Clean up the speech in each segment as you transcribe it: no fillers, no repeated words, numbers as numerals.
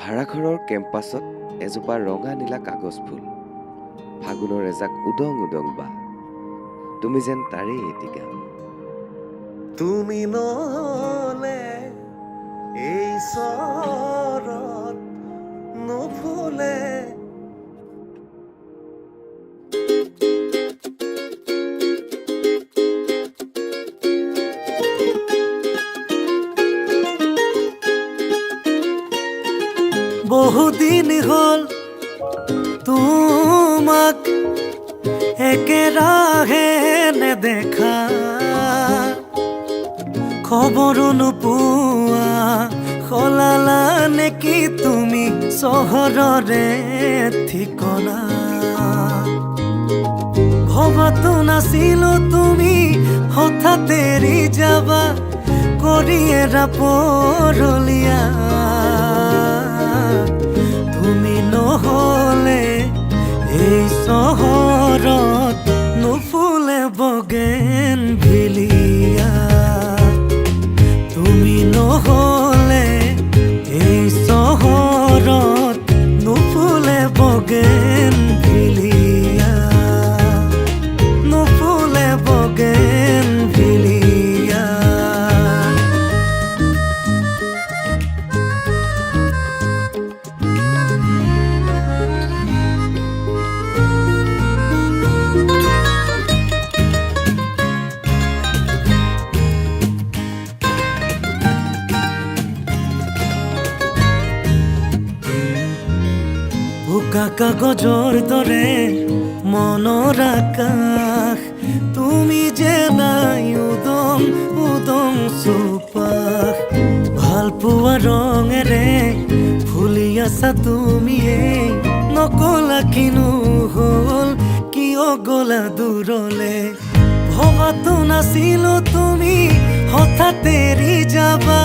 ভাড়াঘৰৰ কেম্পাছত এজোপা ৰঙা নীলা কাগজ ফুল, ফাগুনৰ এজাক উদং উদং বা, তুমি যেন তাৰেই এটি গান। তুমি নহলে এই চহৰত নুফুলে। বহুদিন হ'ল তোমাক একেৰাহে নেদেখা, খবৰো নোপোৱা সলালা নেকি তুমি চহৰৰে ঠিকনা। ভবাতো নাছিলো তুমি হঠাৎ এৰি যাবা, কৰি এৰা পৰলীয়া। তুমি নহলে এই চহৰত নুফুলে বগেন ভিলিয়া। তুমি নহলে এই চহৰত নুফুলে বগেন ভিলিয়া, নুফুলে বগেন ভিলিয়া। বোকা কাগজৰ দৰে মনৰ আকাশ, তুমি যে নাই উদং উদং চৌপাশ। ভাল পোৱা ৰঙেৰে ফুলি আছা তুমিয়ে, নকলা কিনো হ'ল কিয় গলা দূৰলে। ভবাতো নাছিলো তুমি হঠাৎ এৰি যাবা,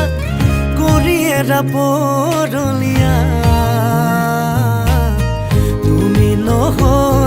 কৰি এৰা পৰলীয়া। তুমি নহলে